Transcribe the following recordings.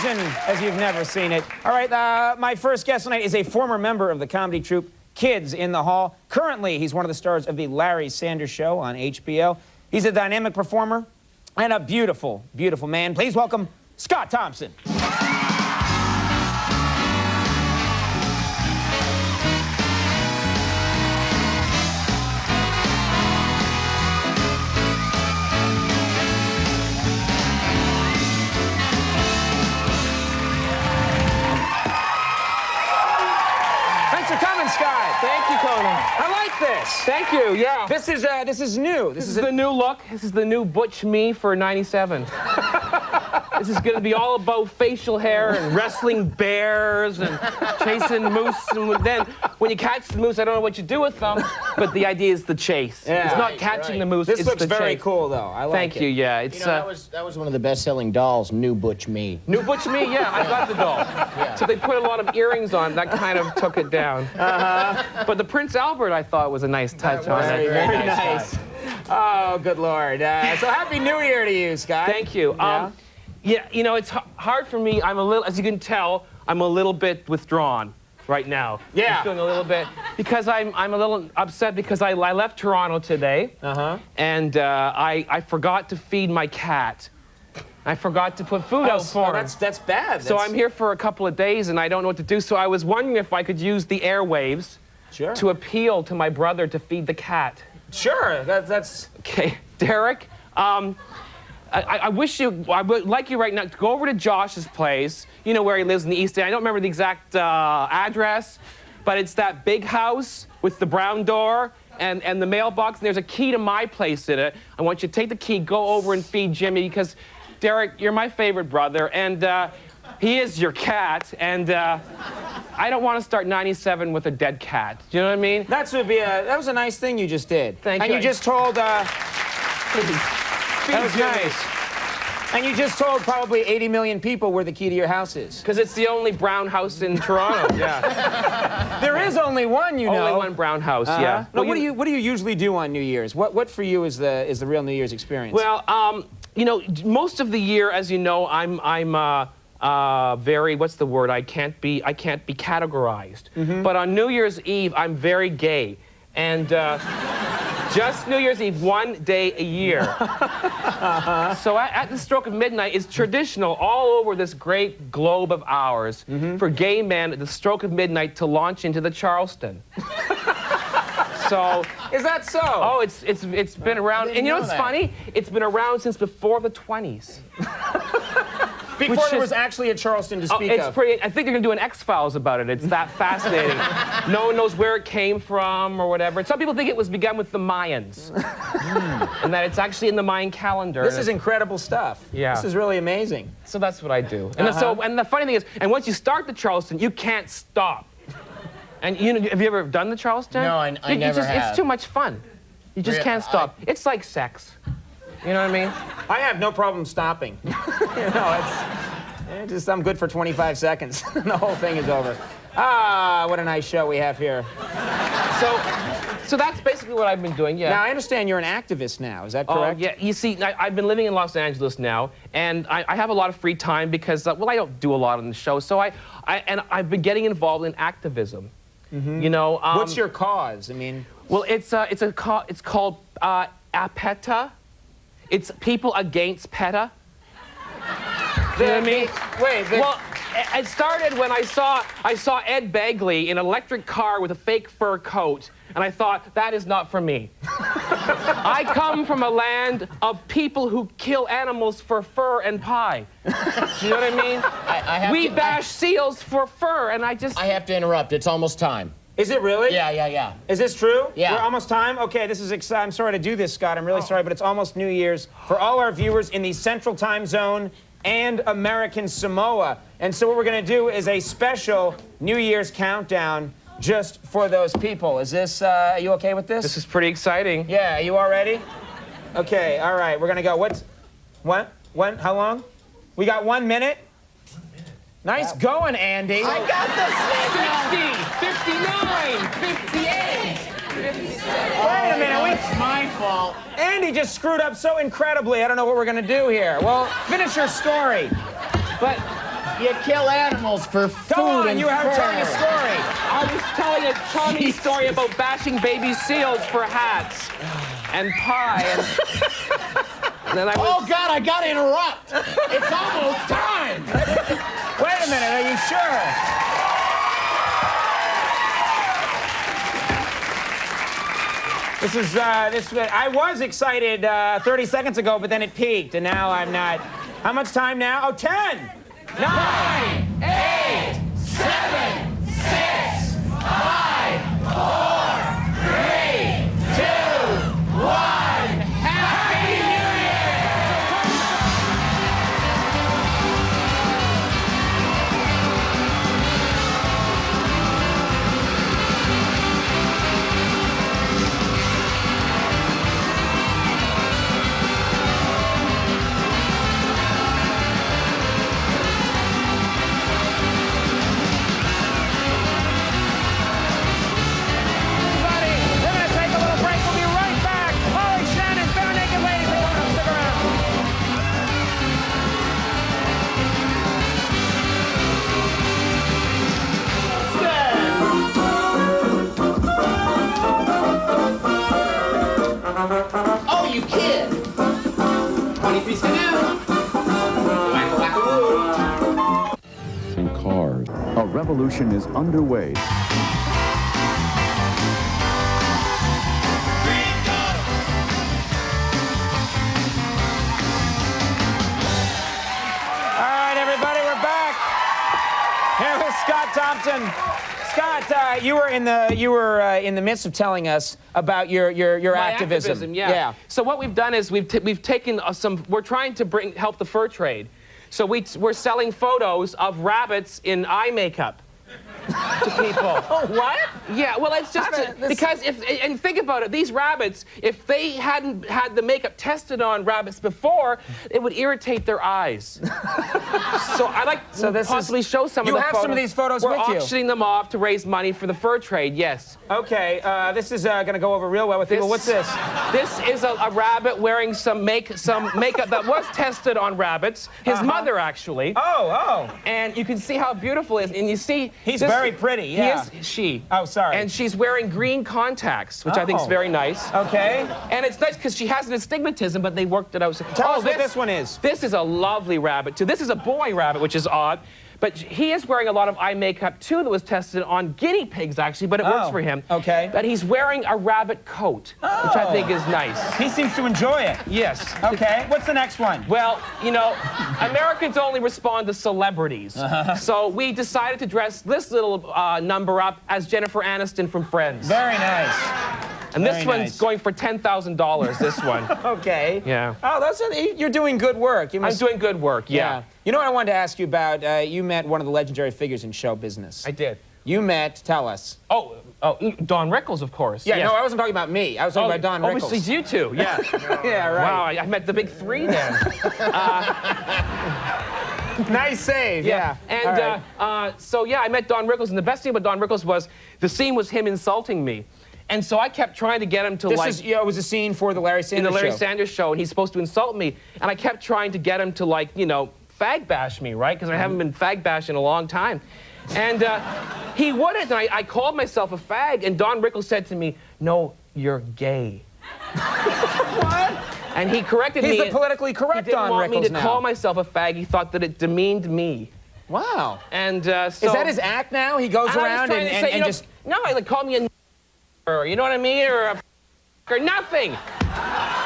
imagine as you've never seen it. All right, my first guest tonight is a former member of the comedy troupe Kids in the Hall. Currently, he's one of the stars of The Larry Sanders Show on HBO. He's a dynamic performer and a beautiful, beautiful man. Please welcome Scott Thompson. Thank you, Conan. I like this. Thank you, yeah. This is new. This is the new look. This is the new Butch me for '97. This is going to be all about facial hair and wrestling bears and chasing moose. And then when you catch the moose, I don't know what you do with them, but the idea is the chase. Yeah. It's not catching the moose, This it's looks the very chase. cool, though. I like Thank it. you, yeah. It's, you know, that was one of the best-selling dolls, New Butch Me. New Butch me, yeah, I got the doll. Yeah. So they put a lot of earrings on, that kind of took it down. But the Prince Albert, I thought, was a nice touch on it. Very nice. Oh, good Lord. So Happy New Year to you, Scott. Thank you. Yeah, you know, it's hard for me. I'm a little, as you can tell, I'm a little bit withdrawn right now. Yeah. I'm feeling a little bit, because I'm a little upset because I left Toronto today. And I forgot to feed my cat. I forgot to put food out for him. That's bad. So I'm here for a couple of days and I don't know what to do. So I was wondering if I could use the airwaves to appeal to my brother to feed the cat. Sure. That's... Okay, Derek. I would like you right now to go over to Josh's place, you know, where he lives in the East End. I don't remember the exact address, but it's that big house with the brown door and the mailbox, and there's a key to my place in it. I want you to take the key, go over and feed Jimmy, because, Derek, you're my favorite brother, and he is your cat, and I don't want to start '97 with a dead cat. Do you know what I mean? That was a nice thing you just did. Thank you. And you just told... Please. That was nice. And you just told probably 80 million people where the key to your house is. Because it's the only brown house in Toronto. Yeah. There is only one, you know. Only one brown house. Yeah. No, what do you usually do on New Year's? What for you is the real New Year's experience? Well, you know, most of the year, as you know, I'm very, what's the word? I can't be categorized. But on New Year's Eve, I'm very gay, and just New Year's Eve, one day a year. So at the stroke of midnight, it's traditional all over this great globe of ours for gay men at the stroke of midnight to launch into the Charleston. So is that so? Oh, it's been around, and you know what's funny? It's been around since before the 20s. Before there was actually a Charleston to speak of. I think they're going to do an X-Files about it. It's that fascinating. No one knows where it came from or whatever. Some people think it was begun with the Mayans. And that it's actually in the Mayan calendar. This is incredible stuff. Yeah. This is really amazing. So that's what I do. And, and the funny thing is, and once you start the Charleston, you can't stop. And you know, have you ever done the Charleston? No, I never have. It's too much fun. You just can't stop. It's like sex. You know what I mean? I have no problem stopping. You know, I'm good for 25 seconds. The whole thing is over. Ah, what a nice show we have here. So that's basically what I've been doing, yeah. Now, I understand you're an activist now, is that correct? Oh, yeah. You see, I've been living in Los Angeles now, and I have a lot of free time because, well, I don't do a lot on the show, so I've been getting involved in activism. You know, what's your cause? I mean, well, it's called APETA. It's People Against PETA. You know what I mean? Wait. Well, it started when I saw Ed Begley in an electric car with a fake fur coat, and I thought, that is not for me. I come from a land of people who kill animals for fur and pie. Do you know what I mean? We bash seals for fur, and I have to interrupt. It's almost time. Is it really? Yeah. Is this true? Yeah. We're almost time? Okay, this is exciting. I'm sorry to do this, Scott. I'm really sorry, but it's almost New Year's for all our viewers in the Central Time Zone and American Samoa. And so what we're going to do is a special New Year's countdown just for those people. Is this, are you okay with this? This is pretty exciting. Yeah, are you all ready? Okay, all right, we're going to go. When? How long? We got 1 minute? Nice going, Andy. I got the 60, 59, 58, 57. Wait a minute. It's my fault. Andy just screwed up so incredibly. I don't know what we're going to do here. Well, finish your story. But You kill animals for food. Go on, and you were telling a fur. story. I was telling a charming story about bashing baby seals for hats and pie. And then I was... Oh, God, I gotta interrupt. It's almost time. Wait a minute, are you sure? I was excited 30 seconds ago, but then it peaked, and now I'm not. How much time now? Oh, 10, 9, 8, 7, 6, 5, 4, 3, 2, 1. Happy New Oh, you kid. 20-piece canoe. And cars. A revolution is underway. All right, everybody, we're back. Here with Scott Thompson. Scott, you were in the midst of telling us about your My activism. Yeah. So what we've done is we've taken we're trying to help the fur trade. So we're selling photos of rabbits in eye makeup to people. Oh, what? Yeah, well, it's just because and think about it, these rabbits, if they hadn't had the makeup tested on rabbits before, it would irritate their eyes. So I'd like to possibly show some of the photos. You have some of these photos with you. We're auctioning them off to raise money for the fur trade, yes. Okay, this is going to go over real well with people. What's this? This is a rabbit wearing some makeup that was tested on rabbits. His mother, actually. Oh. And you can see how beautiful it is. And you see... He's very pretty, yeah. She. Oh, sorry. And she's wearing green contacts, which I think is very nice. Okay. And it's nice because she has an astigmatism, but they worked it out. Tell us what this one is. This is a lovely rabbit, too. This is a boy rabbit, which is odd. But he is wearing a lot of eye makeup, too, that was tested on guinea pigs, actually, but it works for him. Okay. But he's wearing a rabbit coat, which I think is nice. He seems to enjoy it. Yes. Okay, what's the next one? Well, you know, Americans only respond to celebrities. So we decided to dress this little number up as Jennifer Aniston from Friends. Very nice. And this one's going for $10,000, this one. Okay. Yeah. Oh, you're doing good work. I'm doing good work, yeah. You know what I wanted to ask you about? You met one of the legendary figures in show business. I did. You met, tell us. Oh, Don Rickles, of course. Yeah, yes. no, I wasn't talking about me. I was talking about Don Rickles. Oh, it's you two, yeah. Yeah, right. Wow, I met the big three then. Nice save, yeah. And so, yeah, I met Don Rickles, and the best thing about Don Rickles was the scene was him insulting me. And so I kept trying to get him to it was a scene for the Larry Sanders Show. In the Larry Sanders Show, and he's supposed to insult me. And I kept trying to get him to, fag bash me, right? Because I haven't been fag bashed in a long time. And he wouldn't, and I called myself a fag, and Don Rickles said to me, "No, you're gay." What? And he corrected me. He's the politically correct Don Rickles now. He didn't want me to call myself a fag. He thought that it demeaned me. Wow. And so... Is that his act now? He goes around and just... No, he called me a or you know what I mean? Or nothing.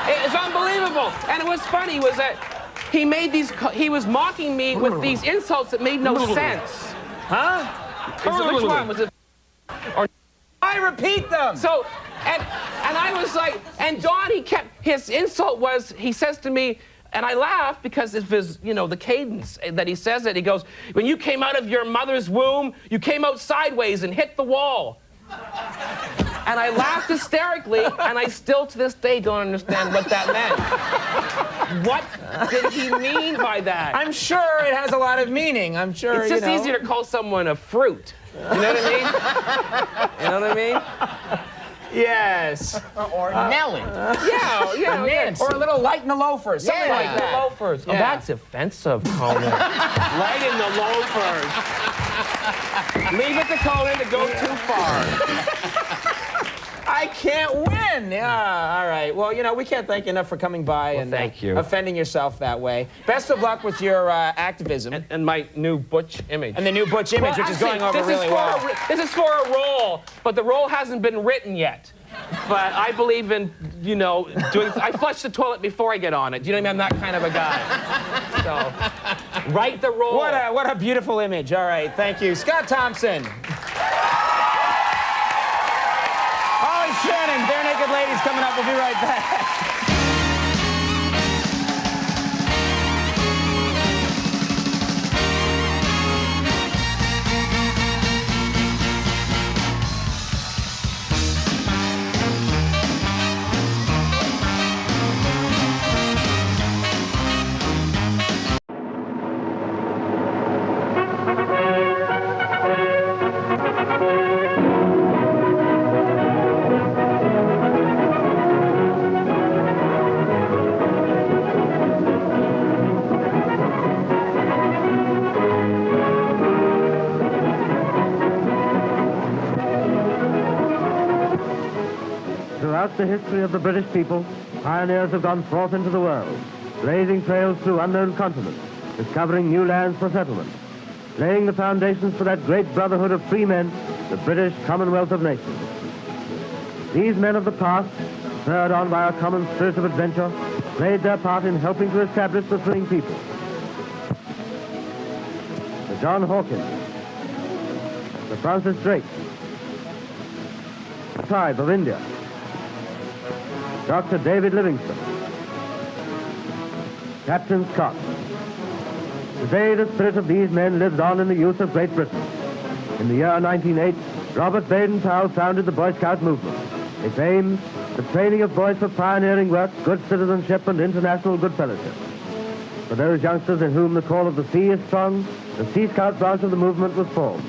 It's unbelievable. And it was funny was that he was mocking me with these insults that made no sense. Huh? Which one? Was it or I repeat them. So, and I was like, and Don, his insult was, he says to me, and I laugh because of his, the cadence that he says it. He goes, "When you came out of your mother's womb, you came out sideways and hit the wall." And I laughed hysterically, and I still to this day don't understand what that meant. What did he mean by that? I'm sure it has a lot of meaning. I'm sure, it's just easier to call someone a fruit. You know what I mean? You know what I mean? Yes. Or Nelly. Yeah. Or a little light in the loafers, something Yeah. like that. Loafers. Oh, Yeah. that's offensive, Conan. Right in the loafers. Leave it to Conan to go too far. I can't win. Yeah, all right. Well, you know, we can't thank you enough for coming by and thank you. offending yourself that way. Best of luck with your activism. And my new butch image. And the new butch image, which is going over really well. This is for a role, but the role hasn't been written yet. But I believe in, you know, I flush the toilet before I get on it. You know what I mean? I'm that kind of a guy. So, write the role. What a beautiful image. All right, thank you. Scott Thompson. Holly Shannon, Bare Naked Ladies coming up. We'll be right back. Throughout the history of the British people, pioneers have gone forth into the world, blazing trails through unknown continents, discovering new lands for settlement, laying the foundations for that great brotherhood of free men, the British Commonwealth of Nations. These men of the past, spurred on by a common spirit of adventure, played their part in helping to establish the freeing people. Sir John Hawkins, Sir Francis Drake, Tribe of India, Dr. David Livingstone, Captain Scott. Today, the spirit of these men lives on in the youth of Great Britain. In the year 1908, Robert Baden-Powell founded the Boy Scout movement. Its aim, the training of boys for pioneering work, good citizenship, and international good fellowship. For those youngsters in whom the call of the sea is strong, the Sea Scout branch of the movement was formed,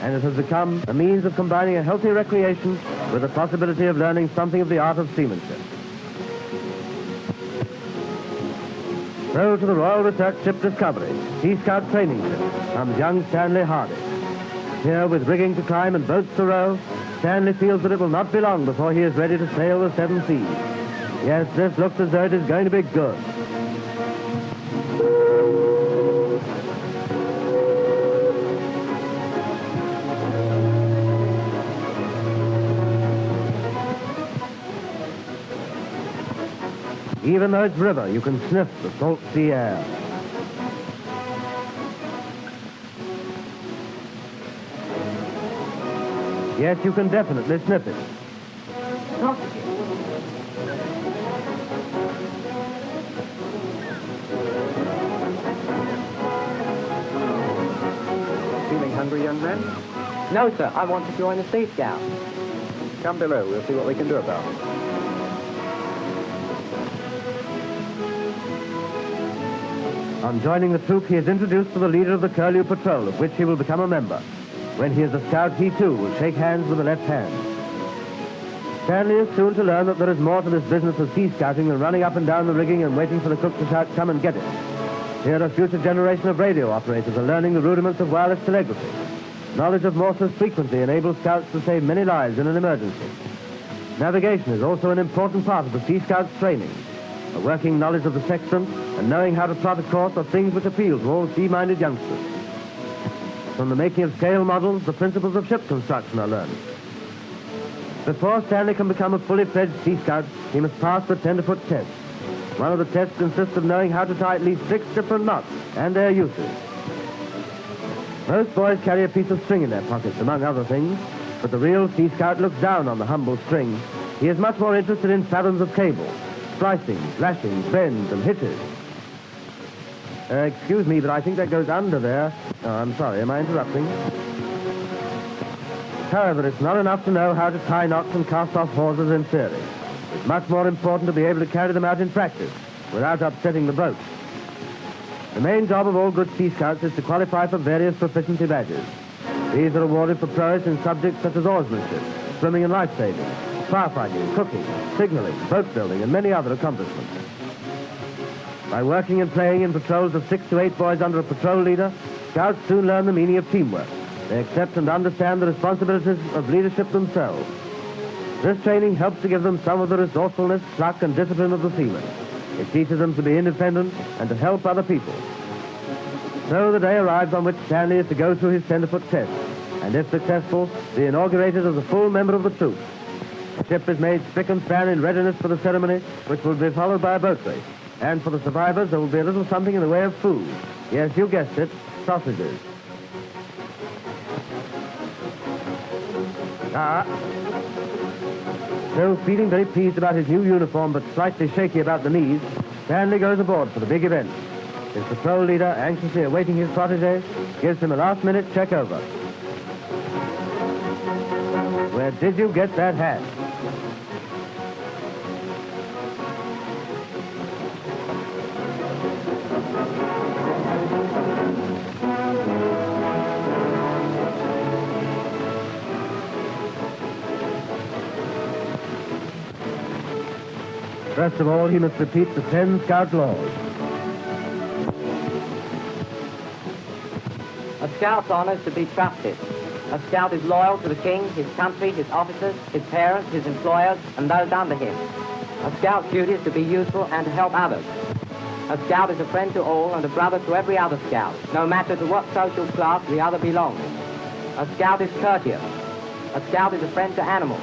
and it has become a means of combining a healthy recreation with the possibility of learning something of the art of seamanship. So to the Royal Research Ship Discovery, Sea Scout training ship, comes young Stanley Hardy. Here with rigging to climb and boats to row, Stanley feels that it will not be long before he is ready to sail the seven seas. Yes, this looks as though it is going to be good. Even though it's river, you can sniff the salt sea air. Yes, you can definitely sniff it. Feeling hungry, young man? No, sir. I want to join the Sea Scouts. Come below. We'll see what we can do about it. On joining the troop, he is introduced to the leader of the Curlew Patrol, of which he will become a member. When he is a scout, he too will shake hands with the left hand. Stanley is soon to learn that there is more to this business of sea scouting than running up and down the rigging and waiting for the cook to shout, "Come and get it." Here a future generation of radio operators are learning the rudiments of wireless telegraphy. Knowledge of Morse's frequency enables scouts to save many lives in an emergency. Navigation is also an important part of the Sea Scouts training. A working knowledge of the sextant and knowing how to plot a course are things which appeal to all sea-minded youngsters. From the making of scale models, the principles of ship construction are learned. Before Stanley can become a fully fledged Sea Scout, he must pass the tenderfoot test. One of the tests consists of knowing how to tie at least 6 different knots and their uses. Most boys carry a piece of string in their pockets, among other things, but the real Sea Scout looks down on the humble string. He is much more interested in fathoms of cable, splicing, lashing, bends, and hitches. Excuse me, but I think that goes under there. Oh, I'm sorry, am I interrupting? However, it's not enough to know how to tie knots and cast off hawsers in theory. It's much more important to be able to carry them out in practice without upsetting the boat. The main job of all good Sea Scouts is to qualify for various proficiency badges. These are awarded for prowess in subjects such as oarsmanship, swimming and life-saving, firefighting, cooking, signaling, boat building, and many other accomplishments. By working and playing in patrols of 6 to 8 boys under a patrol leader, scouts soon learn the meaning of teamwork. They accept and understand the responsibilities of leadership themselves. This training helps to give them some of the resourcefulness, pluck, and discipline of the seamen. It teaches them to be independent and to help other people. So the day arrives on which Stanley is to go through his tenderfoot test, and if successful, be inaugurated as a full member of the troop. The ship is made spick and span in readiness for the ceremony, which will be followed by a boat race. And for the survivors, there will be a little something in the way of food. Yes, you guessed it, sausages. So, feeling very pleased about his new uniform, but slightly shaky about the knees, Stanley goes aboard for the big event. His patrol leader, anxiously awaiting his protege, gives him a last-minute check-over. Where did you get that hat? First of all, he must repeat the 10 Scout laws. A Scout's honor is to be trusted. A Scout is loyal to the king, his country, his officers, his parents, his employers, and those under him. A Scout's duty is to be useful and to help others. A Scout is a friend to all and a brother to every other Scout, no matter to what social class the other belongs. A Scout is courteous. A Scout is a friend to animals.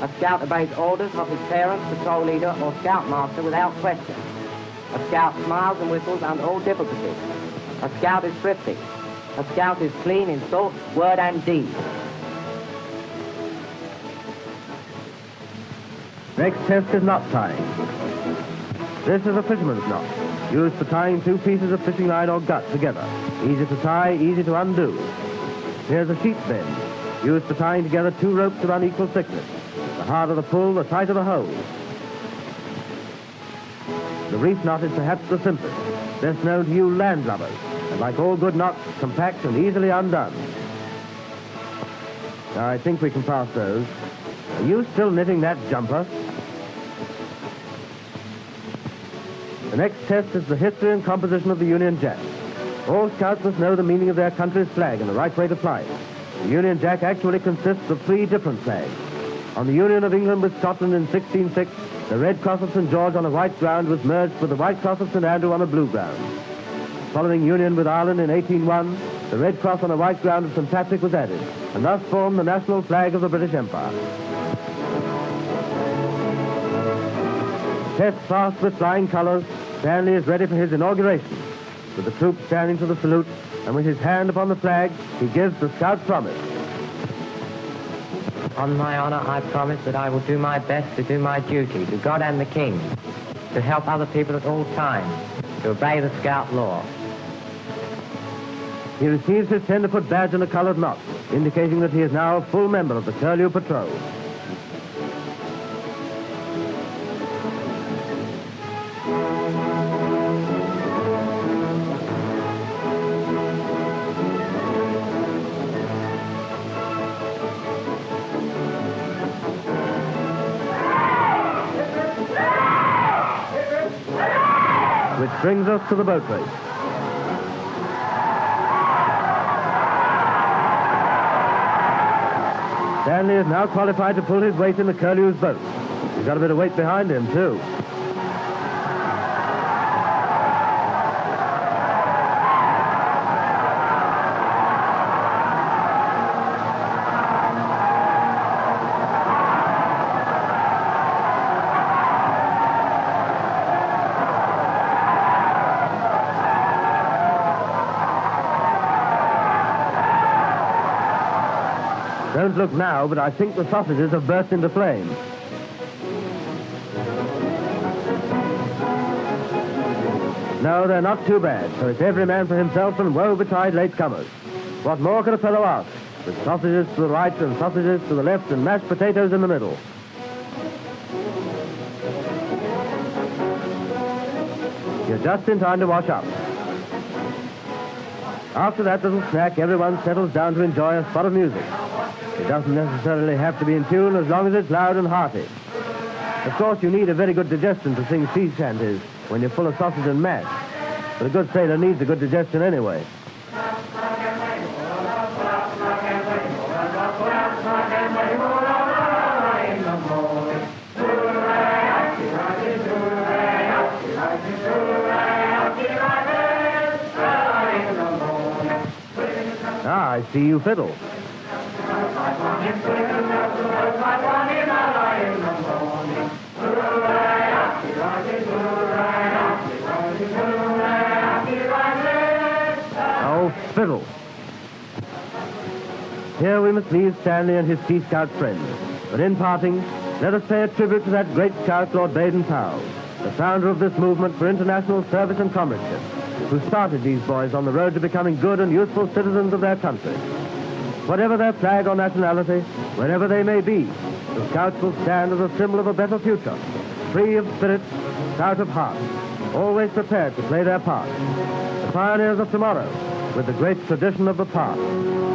A Scout obeys orders of his parents, patrol leader, or Scoutmaster without question. A Scout smiles and whistles under all difficulties. A Scout is thrifty. A Scout is clean in thought, word, and deed. Next test is knot tying. This is a fisherman's knot, used for tying 2 pieces of fishing line or gut together. Easy to tie, easy to undo. Here's a sheep's bend, used for tying together 2 ropes of unequal thickness. The harder the pull, the tighter the hole. The reef knot is perhaps the simplest, best known to you landlubbers, and like all good knots, compact and easily undone. Now, I think we can pass those. Are you still knitting that jumper? The next test is the history and composition of the Union Jack. All Scouts must know the meaning of their country's flag and the right way to fly it. The Union Jack actually consists of 3 different flags. On the Union of England with Scotland in 1606, the Red Cross of St. George on a white ground was merged with the White Cross of St. Andrew on a blue ground. Following union with Ireland in 1801, the Red Cross on a white ground of St. Patrick was added, and thus formed the national flag of the British Empire. Test passed with flying colors, Stanley is ready for his inauguration. With the troops standing to the salute, and with his hand upon the flag, he gives the Scout promise. On my honor, I promise that I will do my best to do my duty to God and the King, to help other people at all times, to obey the Scout law. He receives his tenderfoot badge and a colored knot, indicating that he is now a full member of the Curlew Patrol. Which brings us to the boat race. Stanley is now qualified to pull his weight in the Curlew's boat. He's got a bit of weight behind him, too. Don't look now, but I think the sausages have burst into flame. No, they're not too bad, so it's every man for himself and woe betide latecomers. What more could a fellow ask, with sausages to the right and sausages to the left and mashed potatoes in the middle? You're just in time to wash up. After that little snack, everyone settles down to enjoy a spot of music. It doesn't necessarily have to be in tune as long as it's loud and hearty. Of course, you need a very good digestion to sing sea shanties when you're full of sausage and mash. But a good sailor needs a good digestion anyway. Ah, I see you fiddle. Oh, fiddle. Here we must leave Stanley and his Sea Scout friends. But in parting, let us pay a tribute to that great scout, Lord Baden-Powell, the founder of this movement for international service and comradeship, who started these boys on the road to becoming good and useful citizens of their country. Whatever their flag or nationality, wherever they may be, the Scouts will stand as a symbol of a better future, free of spirit, stout of heart, always prepared to play their part. The pioneers of tomorrow, with the great tradition of the past.